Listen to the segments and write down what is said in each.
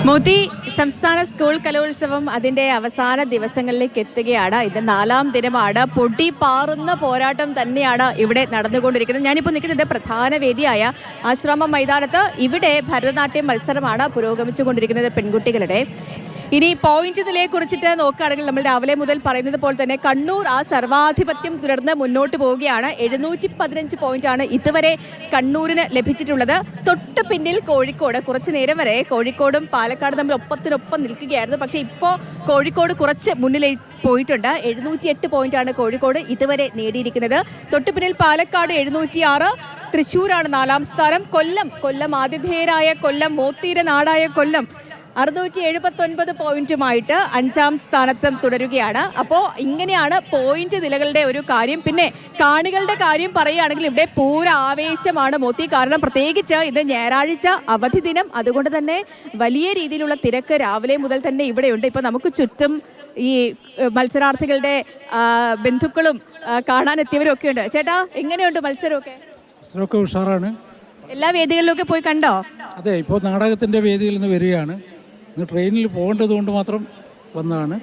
മോത്തി സംസ്ഥാന സ്കൂൾ കലോത്സവം അതിൻ്റെ അവസാന ദിവസങ്ങളിലേക്ക് എത്തുകയാണ്. ഇത് 4ാം ദിനമാണ്. പൊടി പാറുന്ന പോരാട്ടം തന്നെയാണ് ഇവിടെ നടന്നുകൊണ്ടിരിക്കുന്നത്. ഞാനിപ്പോൾ നിൽക്കുന്നത് പ്രധാന വേദിയായ ആശ്രമം മൈതാനത്ത്. ഇവിടെ ഭരതനാട്യം മത്സരമാണ് പുരോഗമിച്ചുകൊണ്ടിരിക്കുന്നത് പെൺകുട്ടികളുടെ. ഇനി പോയിന്റ് നിലയെ കുറിച്ചിട്ട് നോക്കുകയാണെങ്കിൽ നമ്മൾ രാവിലെ മുതൽ പറയുന്നത് പോലെ തന്നെ കണ്ണൂർ ആ സർവാധിപത്യം തുടർന്ന് മുന്നോട്ട് പോവുകയാണ്. 715 പോയിന്റാണ് ഇതുവരെ കണ്ണൂരിന് ലഭിച്ചിട്ടുള്ളത്. തൊട്ട് പിന്നിൽ കോഴിക്കോട്. കുറച്ചു നേരം വരെ കോഴിക്കോടും പാലക്കാടും തമ്മിൽ ഒപ്പത്തിനൊപ്പം നിൽക്കുകയായിരുന്നു. പക്ഷേ ഇപ്പോൾ കോഴിക്കോട് കുറച്ച് മുന്നിലേക്ക് പോയിട്ടുണ്ട്. 708 പോയിന്റാണ് കോഴിക്കോട് ഇതുവരെ നേടിയിരിക്കുന്നത്. തൊട്ട് പിന്നിൽ പാലക്കാട് 706, തൃശ്ശൂരാണ് 4ാം സ്ഥാനം. കൊല്ലം ആതിഥേയരായ കൊല്ലം, മോത്തീരെ നാടായ കൊല്ലം 679 പോയിന്റുമായിട്ട് 5ാം സ്ഥാനത്തും തുടരുകയാണ്. അപ്പോൾ ഇങ്ങനെയാണ് പോയിന്റ് നിലകളുടെ ഒരു കാര്യം. പിന്നെ കാണികളുടെ കാര്യം പറയുകയാണെങ്കിൽ ഇവിടെ പൂര ആവേശമാണ് മോത്തി. കാരണം പ്രത്യേകിച്ച് ഇത് ഞായറാഴ്ച അവധി ദിനം, അതുകൊണ്ട് തന്നെ വലിയ രീതിയിലുള്ള തിരക്ക് രാവിലെ മുതൽ തന്നെ ഇവിടെയുണ്ട്. ഇപ്പോൾ നമുക്ക് ചുറ്റും ഈ മത്സരാർത്ഥികളുടെ ബന്ധുക്കളും കാണാനെത്തിയവരും ഒക്കെ ഉണ്ട്. ചേട്ടാ, എങ്ങനെയുണ്ട് മത്സരമൊക്കെ? മത്സരമൊക്കെ ഉഷാറാണ്. എല്ലാ വേദികളിലൊക്കെ പോയി കണ്ടോ? അതെ, ഇപ്പോൾ നാടകത്തിൻ്റെ വേദിയിൽ നിന്ന് വരികയാണ്. ട്രെയിനിൽ പോകേണ്ടത് കൊണ്ട് മാത്രം വന്നതാണ്.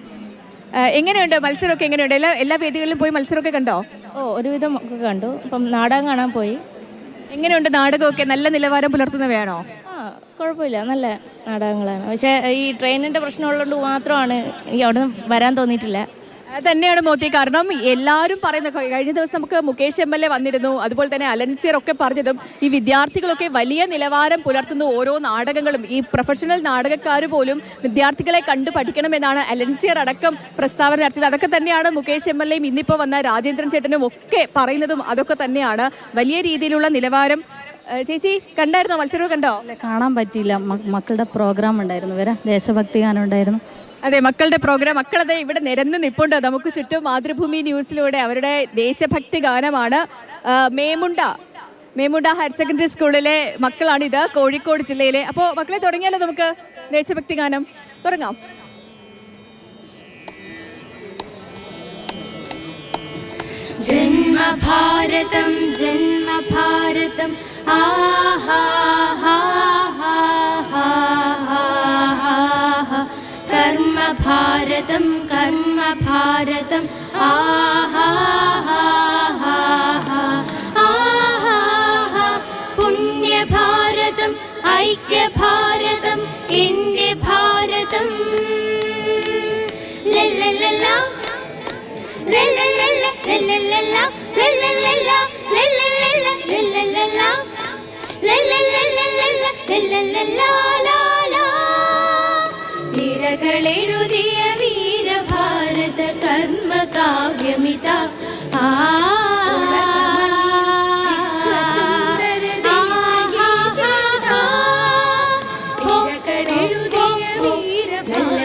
എങ്ങനെയുണ്ട് മത്സരമൊക്കെ? എങ്ങനെയുണ്ട്? എല്ലാ വേദികളിലും പോയി മത്സരമൊക്കെ കണ്ടോ? ഒരുവിധം ഒക്കെ കണ്ടു. ഇപ്പം നാടകം കാണാൻ പോയി. എങ്ങനെയുണ്ട് നാടകമൊക്കെ? നല്ല നിലവാരം പുലർത്തുന്നവയാണോ? കുഴപ്പമില്ല, നല്ല നാടകങ്ങളാണ്. പക്ഷേ ഈ ട്രെയിനിൻ്റെ പ്രശ്നമുള്ളതുകൊണ്ട് മാത്രമാണ് എനിക്ക് അവിടെ നിന്ന് വരാൻ തോന്നിയിട്ടില്ല. തന്നെയാണ് മോത്തി. കാരണം എല്ലാവരും പറയുന്നത്, കഴിഞ്ഞ ദിവസം നമുക്ക് മുകേഷ് MLA വന്നിരുന്നു, അതുപോലെ തന്നെ അലൻസിയർ ഒക്കെ പറഞ്ഞതും ഈ വിദ്യാർത്ഥികളൊക്കെ വലിയ നിലവാരം പുലർത്തുന്നു. ഓരോ നാടകങ്ങളും ഈ പ്രൊഫഷണൽ നാടകക്കാർ പോലും വിദ്യാർത്ഥികളെ കണ്ടു പഠിക്കണമെന്നാണ് അലൻസിയർ അടക്കം പ്രസ്താവന നടത്തിയത്. അതൊക്കെ തന്നെയാണ് മുകേഷ് MLAയും ഇന്നിപ്പോൾ വന്ന രാജേന്ദ്രൻ ചേട്ടനും ഒക്കെ പറയുന്നതും അതൊക്കെ തന്നെയാണ്. വലിയ രീതിയിലുള്ള നിലവാരം. ചേച്ചി കണ്ടായിരുന്നോ? മത്സരം കണ്ടോ? കാണാൻ പറ്റിയില്ല. മക്കളുടെ പ്രോഗ്രാം ഉണ്ടായിരുന്നു, വരെ ദേശഭക്തി ഗാനം ഉണ്ടായിരുന്നു. അതെ, മക്കളുടെ പ്രോഗ്രാം. മക്കളതെ ഇവിടെ നിരന്ന് നിൽപ്പുണ്ട് നമുക്ക് ചുറ്റും. മാതൃഭൂമി ന്യൂസിലൂടെ അവരുടെ ദേശഭക്തി ഗാനമാണ്. മേമുണ്ട ഹയർ സെക്കൻഡറി സ്കൂളിലെ മക്കളാണിത്, കോഴിക്കോട് ജില്ലയിലെ. അപ്പോൾ മക്കളെ തുടങ്ങിയാലോ നമുക്ക് ദേശഭക്തി ഗാനം? തുടങ്ങാം. ജന്മഭാരതം ജന്മഭാരതം ആഹാ ഹാ ഹാ ഹാ ഹാ കർമ്മഭാരതം കർമ്മഭാരതം ആഹാ